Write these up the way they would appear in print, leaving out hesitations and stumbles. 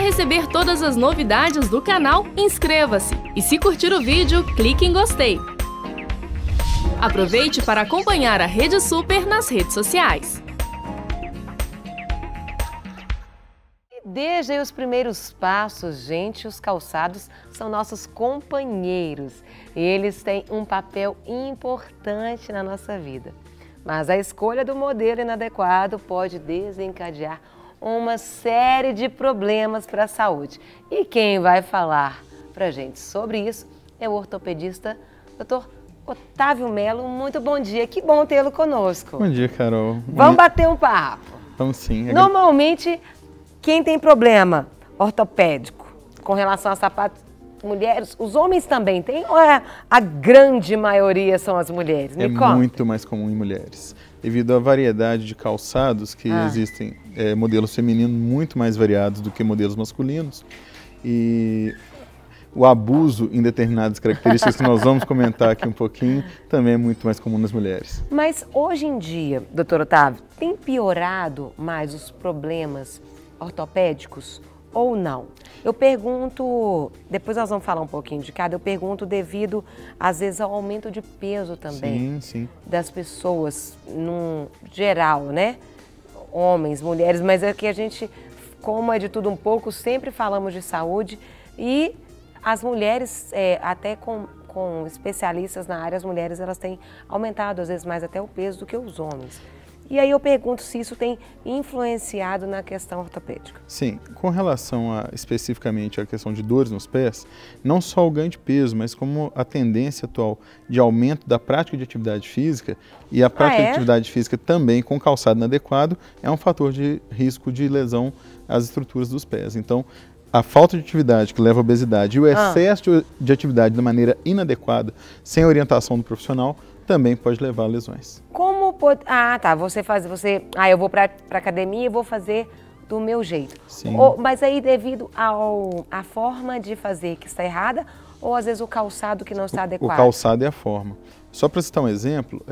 receber todas as novidades do canal, inscreva-se e se curtir o vídeo, clique em gostei. Aproveite para acompanhar a Rede Super nas redes sociais. Desde os primeiros passos, gente, os calçados são nossos companheiros. Eles têm um papel importante na nossa vida. Mas a escolha do modelo inadequado pode desencadear uma série de problemas para a saúde. E quem vai falar para a gente sobre isso é o ortopedista Dr. Otávio Melo. Muito bom dia, que bom tê-lo conosco. Bom dia, Carol. Vamos bater um papo. Vamos sim. Normalmente, quem tem problema ortopédico com relação a sapatos, mulheres, os homens também têm ou a grande maioria são as mulheres? Me conta. Muito mais comum em mulheres. Devido à variedade de calçados que existem, modelos femininos muito mais variados do que modelos masculinos, e o abuso em determinadas características que nós vamos comentar aqui um pouquinho também é muito mais comum nas mulheres. Mas hoje em dia, doutor Otávio, tem piorado mais os problemas ortopédicos ou não? Eu pergunto, depois nós vamos falar um pouquinho de cada, eu pergunto devido, às vezes, ao aumento de peso também das pessoas, no geral, né? Homens, mulheres, mas é que a gente, como é de tudo um pouco, sempre falamos de saúde e as mulheres, até com especialistas na área, as mulheres elas têm aumentado, às vezes, mais até o peso do que os homens. E aí eu pergunto se isso tem influenciado na questão ortopédica. Sim, com relação especificamente à questão de dores nos pés, não só o ganho de peso, mas como a tendência atual de aumento da prática de atividade física e a prática de atividade física também com calçado inadequado é um fator de risco de lesão às estruturas dos pés. Então, a falta de atividade que leva à obesidade e o excesso de atividade de maneira inadequada, sem orientação do profissional, também pode levar a lesões. Como pode... eu vou para academia e vou fazer do meu jeito. Sim. Mas aí devido à forma de fazer que está errada ou às vezes o calçado que não está adequado? O calçado é a forma. Só para citar um exemplo,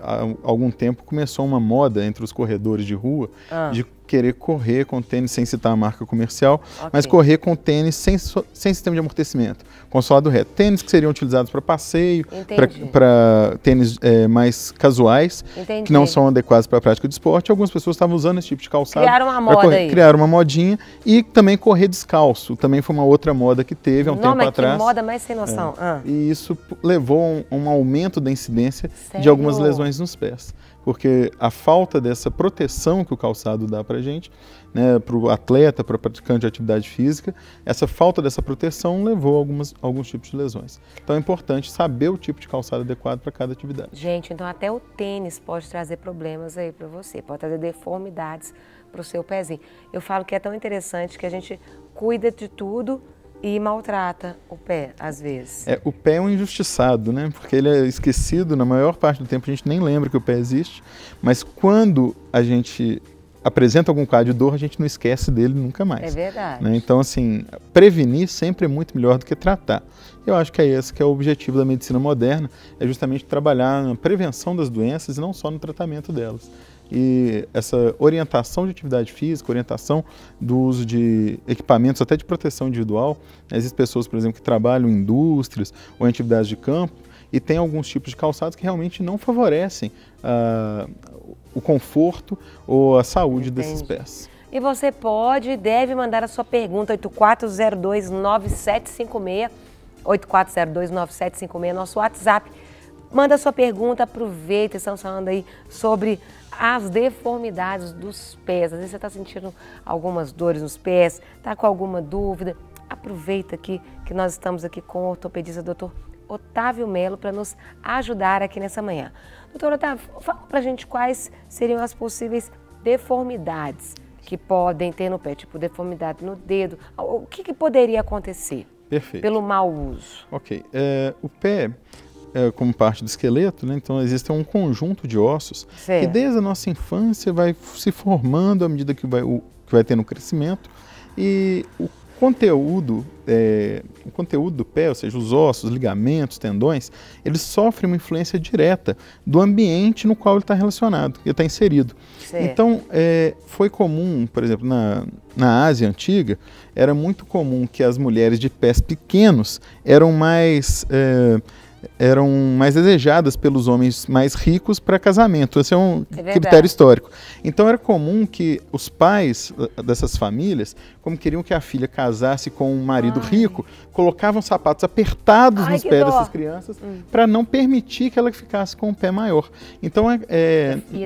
há algum tempo começou uma moda entre os corredores de rua de querer correr com tênis, sem citar a marca comercial, mas correr com tênis sem sistema de amortecimento, com solado reto. Tênis que seriam utilizados para passeio, para tênis mais casuais, que não são adequados para a prática de esporte. Algumas pessoas estavam usando esse tipo de calçado. Criaram uma moda aí. Criaram uma modinha e também correr descalço. Também foi uma outra moda que teve há um tempo atrás. Que moda mais sem noção. E isso levou a um aumento da incidência de algumas lesões nos pés. Porque a falta dessa proteção que o calçado dá para a gente, né, para o atleta, para o praticante de atividade física, essa falta dessa proteção levou a alguns tipos de lesões. Então é importante saber o tipo de calçado adequado para cada atividade. Gente, então até o tênis pode trazer problemas aí para você, pode trazer deformidades para o seu pezinho. Eu falo que é tão interessante que a gente cuida de tudo e maltrata o pé, às vezes. O pé é um injustiçado, né? Porque ele é esquecido, na maior parte do tempo a gente nem lembra que o pé existe, mas quando a gente apresenta algum quadro de dor, a gente não esquece dele nunca mais. É verdade. Né? Então, assim, prevenir sempre é muito melhor do que tratar. Eu acho que é esse que é o objetivo da medicina moderna, é justamente trabalhar na prevenção das doenças e não só no tratamento delas. E essa orientação de atividade física, orientação do uso de equipamentos até de proteção individual. Existem pessoas, por exemplo, que trabalham em indústrias ou em atividades de campo e tem alguns tipos de calçados que realmente não favorecem o conforto ou a saúde desses pés. E você pode e deve mandar a sua pergunta, 8402-9756, 8402-9756, nosso WhatsApp. Manda a sua pergunta, aproveita, estamos falando aí sobre as deformidades dos pés. Às vezes você está sentindo algumas dores nos pés, está com alguma dúvida, aproveita aqui que nós estamos aqui com o ortopedista Dr. Otávio Melo para nos ajudar aqui nessa manhã. Doutor Otávio, fala pra gente quais seriam as possíveis deformidades que podem ter no pé, tipo deformidade no dedo, o que poderia acontecer? Perfeito. Pelo mau uso? Ok, o pé como parte do esqueleto, né? Então existe um conjunto de ossos que desde a nossa infância vai se formando à medida que vai tendo crescimento e conteúdo do pé, ou seja, os ossos, ligamentos, tendões, eles sofrem uma influência direta do ambiente no qual ele está relacionado, ele está inserido. Certo. Então, foi comum, por exemplo, na Ásia Antiga, era muito comum que as mulheres de pés pequenos eram mais desejadas pelos homens mais ricos para casamento. Esse é um critério histórico. Então era comum que os pais dessas famílias, como queriam que a filha casasse com um marido rico, colocavam sapatos apertados nos pés dessas crianças para não permitir que ela ficasse com o pé maior. Então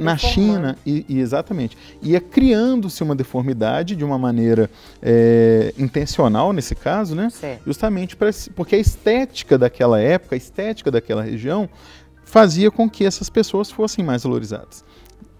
na China, exatamente, ia criando-se uma deformidade de uma maneira intencional nesse caso, né? Justamente porque a estética daquela época, a estética daquela região, fazia com que essas pessoas fossem mais valorizadas.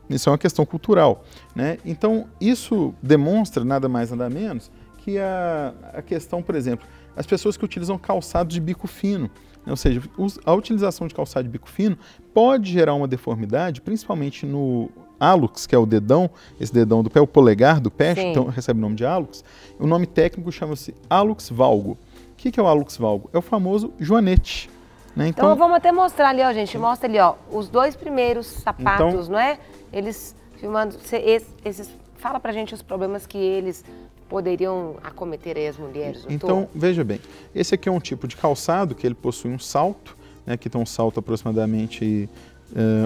Isso é uma questão cultural, né? Então, isso demonstra, nada mais nada menos, que a questão, por exemplo, as pessoas que utilizam calçado de bico fino, né? Ou seja, a utilização de calçado de bico fino pode gerar uma deformidade, principalmente no hálux, que é o dedão, esse dedão do pé, o polegar do pé, então recebe o nome de hálux. O nome técnico chama-se hálux valgo. O que é o hálux valgo? É o famoso joanete. Né? Então vamos até mostrar ali, ó, gente. Mostra ali, ó, os dois primeiros sapatos, não é? Eles filmando. Fala pra gente os problemas que eles poderiam acometer aí as mulheres. Então, veja bem, esse aqui é um tipo de calçado que ele possui um salto, né, que tem um salto aproximadamente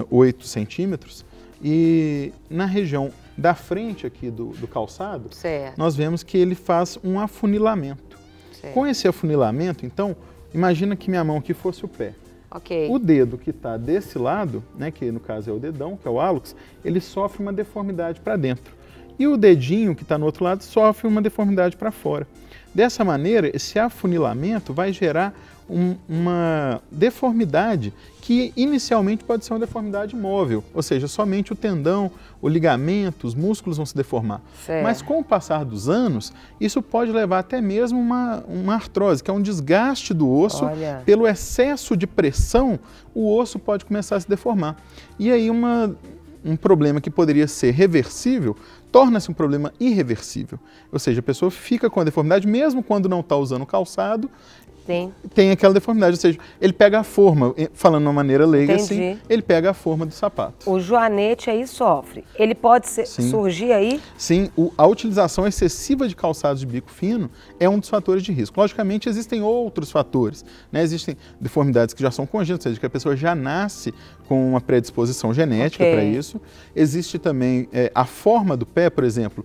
8 centímetros. E na região da frente aqui do calçado, nós vemos que ele faz um afunilamento. Com esse afunilamento, então, imagina que minha mão aqui fosse o pé. O dedo que está desse lado, né, que no caso é o dedão, que é o hálux, ele sofre uma deformidade para dentro. E o dedinho que está no outro lado sofre uma deformidade para fora. Dessa maneira, esse afunilamento vai gerar uma deformidade que inicialmente pode ser uma deformidade móvel, ou seja, somente o tendão, o ligamento, os músculos vão se deformar. Mas com o passar dos anos, isso pode levar até mesmo uma artrose, que é um desgaste do osso. Pelo excesso de pressão, o osso pode começar a se deformar. E aí um problema que poderia ser reversível torna-se um problema irreversível. Ou seja, a pessoa fica com a deformidade mesmo quando não está usando calçado, tem aquela deformidade, ou seja, ele pega a forma, falando de uma maneira leiga assim, ele pega a forma do sapato. O joanete aí sofre. Ele pode surgir aí? Sim, a utilização excessiva de calçados de bico fino é um dos fatores de risco. Logicamente, existem outros fatores, né? Existem deformidades que já são congênitas, ou seja, que a pessoa já nasce com uma predisposição genética para isso. Existe também a forma do pé, por exemplo,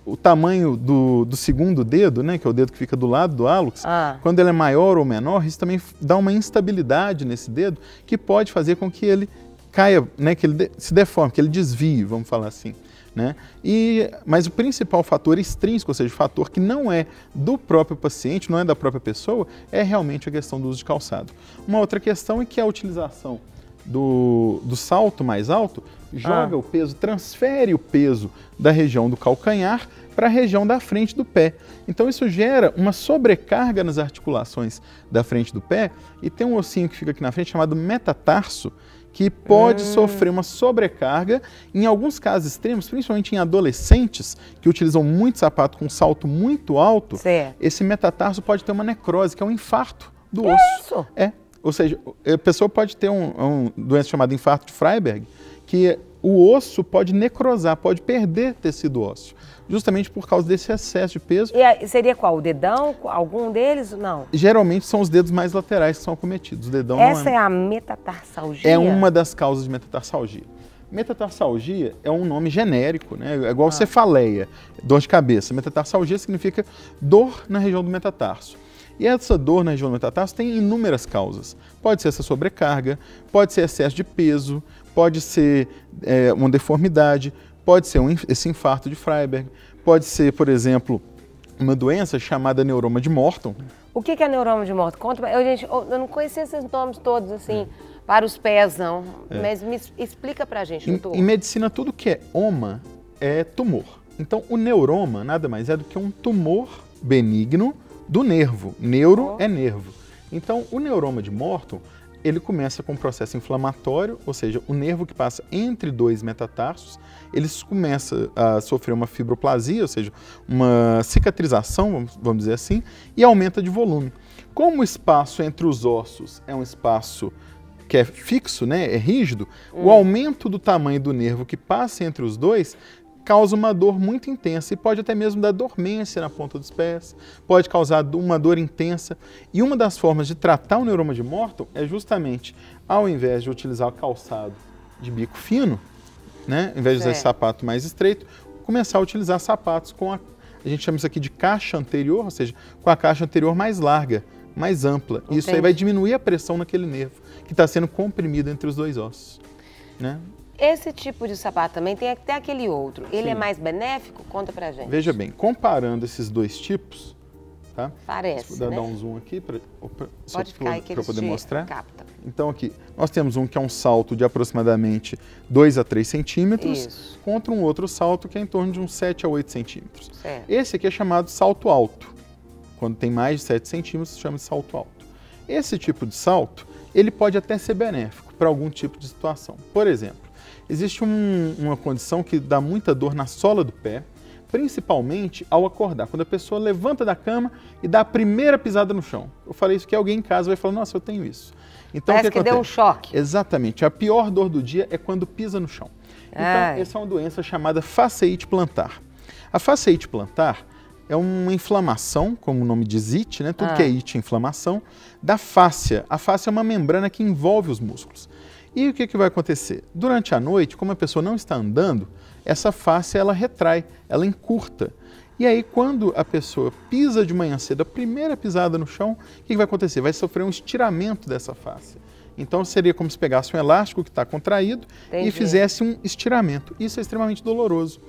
o tamanho do segundo dedo, né, que é o dedo que fica do lado do hálux, quando ele é maior ou menor, isso também dá uma instabilidade nesse dedo que pode fazer com que ele caia, né, que ele se deforme, que ele desvie, vamos falar assim. Né? Mas o principal fator extrínseco, ou seja, o fator que não é do próprio paciente, não é da própria pessoa, é realmente a questão do uso de calçado. Uma outra questão é que a utilização do salto mais alto joga o peso, transfere o peso da região do calcanhar para a região da frente do pé. Então isso gera uma sobrecarga nas articulações da frente do pé e tem um ossinho que fica aqui na frente chamado metatarso, que pode sofrer uma sobrecarga. Em alguns casos extremos, principalmente em adolescentes que utilizam muito sapato com salto muito alto, esse metatarso pode ter uma necrose, que é um infarto do osso. Ou seja, a pessoa pode ter uma doença chamada infarto de Freiberg, que o osso pode necrosar, pode perder tecido ósseo, justamente por causa desse excesso de peso. E seria qual? O dedão? Algum deles? Não. Geralmente são os dedos mais laterais que são acometidos. O dedão Essa é a metatarsalgia? É uma das causas de metatarsalgia. Metatarsalgia é um nome genérico, né? É igual cefaleia, dor de cabeça. Metatarsalgia significa dor na região do metatarso. E essa dor na região do metatarso tem inúmeras causas. Pode ser essa sobrecarga, pode ser excesso de peso, pode ser uma deformidade, pode ser esse infarto de Freiberg, pode ser, por exemplo, uma doença chamada neuroma de Morton. O que é neuroma de Morton? Conta, gente, eu não conhecia esses nomes todos assim, para os pés, não. Mas me explica pra gente, doutor. Em medicina, tudo que é oma é tumor. Então, o neuroma nada mais é do que um tumor benigno do nervo. Neuro é nervo. Então, o neuroma de Morton ele começa com um processo inflamatório, ou seja, o nervo que passa entre dois metatarsos, ele começa a sofrer uma fibroplasia, ou seja, uma cicatrização, vamos dizer assim, e aumenta de volume. Como o espaço entre os ossos é um espaço que é fixo, né, é rígido, o aumento do tamanho do nervo que passa entre os dois causa uma dor muito intensa e pode até mesmo dar dormência na ponta dos pés, pode causar uma dor intensa. E uma das formas de tratar o neuroma de Morton é justamente, ao invés de utilizar o calçado de bico fino, né, ao invés de usar esse sapato mais estreito, começar a utilizar sapatos com a gente chama isso aqui de caixa anterior, ou seja, com a caixa anterior mais larga, mais ampla. Entendi. Isso aí vai diminuir a pressão naquele nervo que está sendo comprimido entre os dois ossos, né? Esse tipo de sapato também tem até aquele outro. Ele Sim. é mais benéfico? Conta pra gente. Veja bem, comparando esses dois tipos, tá? Parece, né? dar um zoom aqui para eu poder mostrar. Capta. Então aqui, nós temos um que é um salto de aproximadamente 2 a 3 centímetros, contra um outro salto que é em torno de uns 7 a 8 centímetros. Certo. Esse aqui é chamado salto alto. Quando tem mais de 7 centímetros, se chama de salto alto. Esse tipo de salto, ele pode até ser benéfico para algum tipo de situação. Por exemplo, existe uma condição que dá muita dor na sola do pé, principalmente ao acordar, quando a pessoa levanta da cama e dá a primeira pisada no chão. Eu falei isso que alguém em casa vai falar, nossa, eu tenho isso. Então, parece que deu um choque. Exatamente. A pior dor do dia é quando pisa no chão. Então, essa é uma doença chamada fasciite plantar. A fasciite plantar é uma inflamação, como o nome diz it, né? Tudo que é it é inflamação, da fáscia. A fáscia é uma membrana que envolve os músculos. E o que vai acontecer? Durante a noite, como a pessoa não está andando, essa fáscia ela retrai, ela encurta. E aí, quando a pessoa pisa de manhã cedo, a primeira pisada no chão, o que vai acontecer? Vai sofrer um estiramento dessa fáscia. Então, seria como se pegasse um elástico que está contraído e fizesse um estiramento. Isso é extremamente doloroso.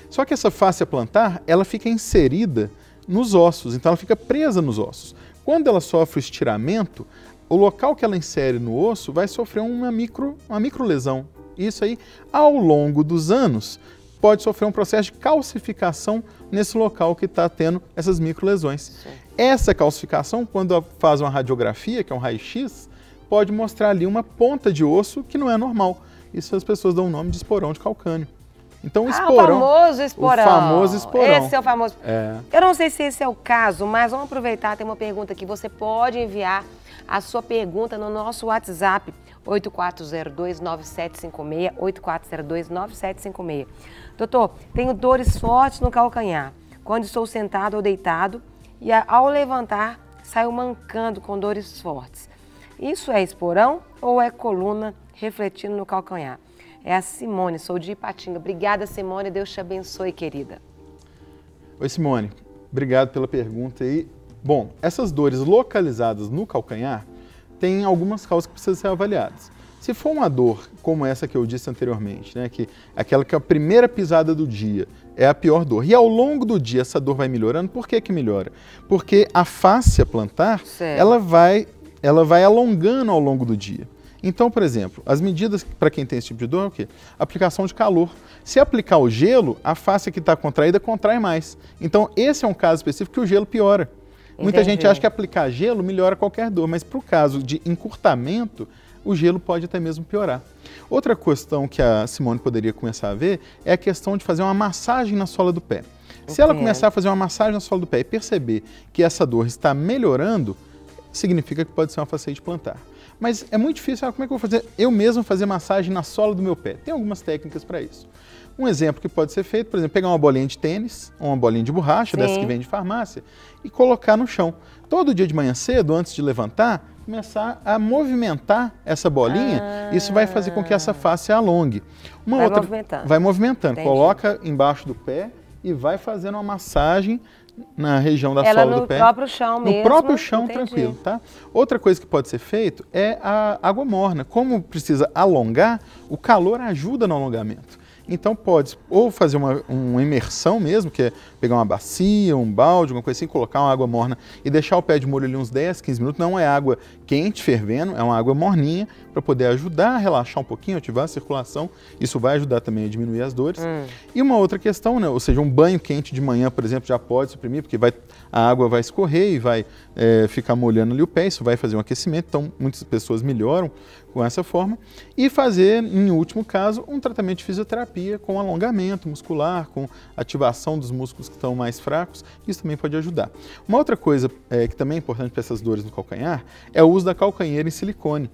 Só que essa fáscia plantar, ela fica inserida nos ossos, então ela fica presa nos ossos. Quando ela sofre o estiramento, o local que ela insere no osso vai sofrer uma microlesão. Isso aí, ao longo dos anos, pode sofrer um processo de calcificação nesse local que está tendo essas microlesões. Essa calcificação, quando faz uma radiografia, que é um raio-x, pode mostrar ali uma ponta de osso que não é normal. Isso as pessoas dão o nome de esporão de calcânio. Então o esporão... o famoso esporão. O famoso esporão. Esse é o famoso... Eu não sei se esse é o caso, mas vamos aproveitar, tem uma pergunta aqui. Você pode enviar a sua pergunta no nosso WhatsApp, 8402-9756, 8402-9756. Doutor, tenho dores fortes no calcanhar, quando estou sentado ou deitado, e ao levantar, saio mancando com dores fortes. Isso é esporão ou é coluna refletindo no calcanhar? É a Simone, sou de Ipatinga. Obrigada, Simone, Deus te abençoe, querida. Oi, Simone, obrigado pela pergunta aí. Bom, essas dores localizadas no calcanhar têm algumas causas que precisam ser avaliadas. Se for uma dor como essa que eu disse anteriormente, né, que aquela que é a primeira pisada do dia é a pior dor, e ao longo do dia essa dor vai melhorando, por que melhora? Porque a fáscia plantar, ela vai alongando ao longo do dia. Então, por exemplo, as medidas para quem tem esse tipo de dor é o quê? Aplicação de calor. Se aplicar o gelo, a fáscia que está contraída contrai mais. Então, esse é um caso específico que o gelo piora. Muita gente acha que aplicar gelo melhora qualquer dor, mas para o caso de encurtamento, o gelo pode até mesmo piorar. Outra questão que a Simone poderia começar a ver é a questão de fazer uma massagem na sola do pé. Se ela começar a fazer uma massagem na sola do pé e perceber que essa dor está melhorando, significa que pode ser uma fasciite plantar. Mas é muito difícil, como é que eu vou fazer? Eu mesmo fazer massagem na sola do meu pé. Tem algumas técnicas para isso. Um exemplo que pode ser feito, por exemplo, pegar uma bolinha de tênis, ou uma bolinha de borracha, dessa que vem de farmácia, e colocar no chão. Todo dia de manhã cedo, antes de levantar, começar a movimentar essa bolinha, isso vai fazer com que essa fáscia alongue. Vai movimentando. Coloca embaixo do pé e vai fazendo uma massagem na região da sola do pé. No próprio chão mesmo. No próprio chão, tranquilo, tá? Outra coisa que pode ser feito é a água morna. Como precisa alongar, o calor ajuda no alongamento. Então pode ou fazer uma imersão mesmo, que é pegar uma bacia, um balde, alguma coisa assim, colocar uma água morna e deixar o pé de molho ali uns 10, 15 minutos. Não é água quente, fervendo, é uma água morninha para poder ajudar a relaxar um pouquinho, ativar a circulação. Isso vai ajudar também a diminuir as dores. E uma outra questão, né? Ou seja, um banho quente de manhã, por exemplo, já pode suprimir, porque a água vai escorrer e vai ficar molhando ali o pé, isso vai fazer um aquecimento, então muitas pessoas melhoram com essa forma. E fazer, em último caso, um tratamento de fisioterapia com alongamento muscular, com ativação dos músculos que estão mais fracos, isso também pode ajudar. Uma outra coisa que também é importante para essas dores no calcanhar é o uso da calcanheira em silicone.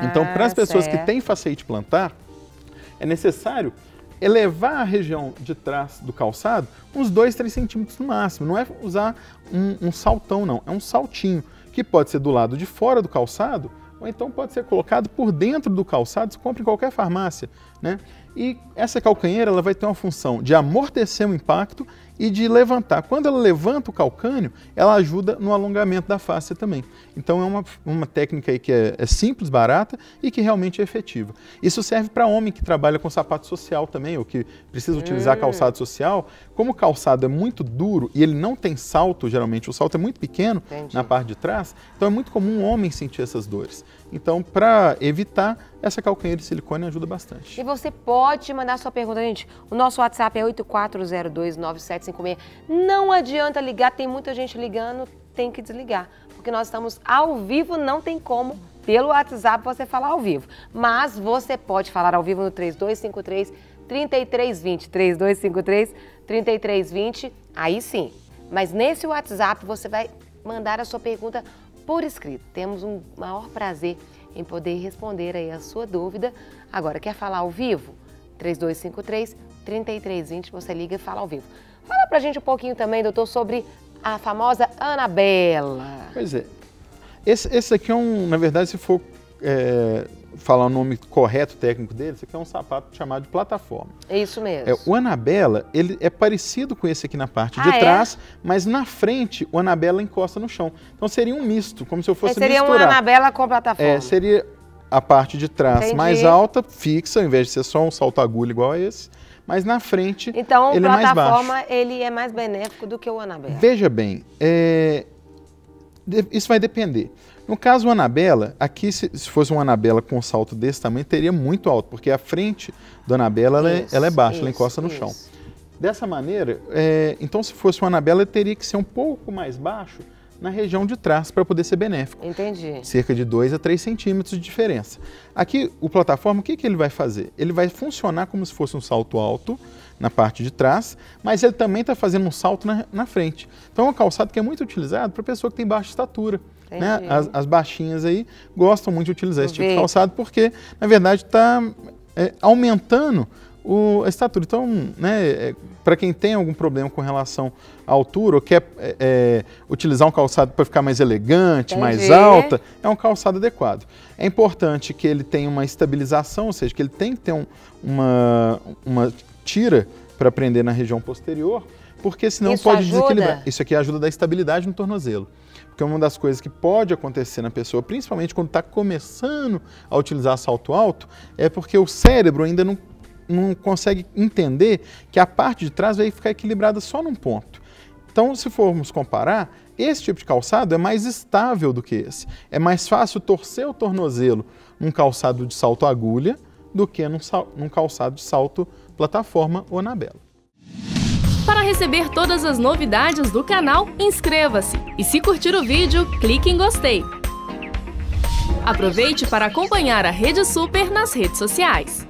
Então, para as pessoas que têm fasciite plantar, é necessário elevar a região de trás do calçado uns 2, 3 centímetros no máximo. Não é usar um saltão, não. É um saltinho, que pode ser do lado de fora do calçado, ou então pode ser colocado por dentro do calçado, se compra em qualquer farmácia, né? E essa calcanheira ela vai ter uma função de amortecer o impacto e de levantar. Quando ela levanta o calcânio, ela ajuda no alongamento da face também. Então é uma técnica aí que é simples, barata e que realmente é efetiva. Isso serve para homem que trabalha com sapato social também, ou que precisa utilizar calçado social. Como o calçado é muito duro e ele não tem salto, geralmente o salto é muito pequeno na parte de trás, então é muito comum um homem sentir essas dores. Então, para evitar, essa calcanheira de silicone ajuda bastante. E você pode mandar sua pergunta, gente. O nosso WhatsApp é 84029756. Não adianta ligar, tem muita gente ligando, tem que desligar. Porque nós estamos ao vivo, não tem como, pelo WhatsApp, você falar ao vivo. Mas você pode falar ao vivo no 3253-3320. 3253-3320, aí sim. Mas nesse WhatsApp, você vai mandar a sua pergunta por escrito. Temos um maior prazer em poder responder aí a sua dúvida. Agora, quer falar ao vivo? 3253-3320, você liga e fala ao vivo. Fala pra gente um pouquinho também, doutor, sobre a famosa Anabela. Pois é. Esse aqui é na verdade, se for falar o nome correto técnico dele, esse aqui é um sapato chamado de plataforma. É isso mesmo. O Anabela, ele é parecido com esse aqui na parte de trás, mas na frente o Anabela encosta no chão. Então seria um misto, como se eu fosse misturar. Seria uma Anabela com plataforma. Seria a parte de trás mais alta, fixa, ao invés de ser só um salto-agulha igual a esse, mas na frente ele é mais baixo. Então o plataforma ele é mais benéfico do que o Anabela. Veja bem, isso vai depender. No caso, o Anabela, aqui se fosse um Anabela com um salto desse tamanho, teria muito alto, porque a frente do Anabela ela é baixa, ela encosta no chão. Dessa maneira, então se fosse um Anabela, ele teria que ser um pouco mais baixo na região de trás para poder ser benéfico. Entendi. Cerca de 2 a 3 centímetros de diferença. Aqui, o plataforma, o que ele vai fazer? Ele vai funcionar como se fosse um salto alto na parte de trás, mas ele também está fazendo um salto na frente. Então é um calçado que é muito utilizado para pessoa que tem baixa estatura. Né? As baixinhas aí gostam muito de utilizar esse tipo de calçado porque, na verdade, está aumentando a estatura. Então, né, para quem tem algum problema com relação à altura ou quer utilizar um calçado para ficar mais elegante, mais alta, é um calçado adequado. É importante que ele tenha uma estabilização, ou seja, que ele tem que ter uma tira para prender na região posterior, porque senão pode desequilibrar. Isso aqui ajuda a dar estabilidade no tornozelo. Porque uma das coisas que pode acontecer na pessoa, principalmente quando está começando a utilizar salto alto, é porque o cérebro ainda não consegue entender que a parte de trás vai ficar equilibrada só num ponto. Então, se formos comparar, esse tipo de calçado é mais estável do que esse. É mais fácil torcer o tornozelo num calçado de salto agulha do que num calçado de salto plataforma ou Anabela. Para receber todas as novidades do canal, inscreva-se e se curtir o vídeo, clique em gostei. Aproveite para acompanhar a Rede Super nas redes sociais.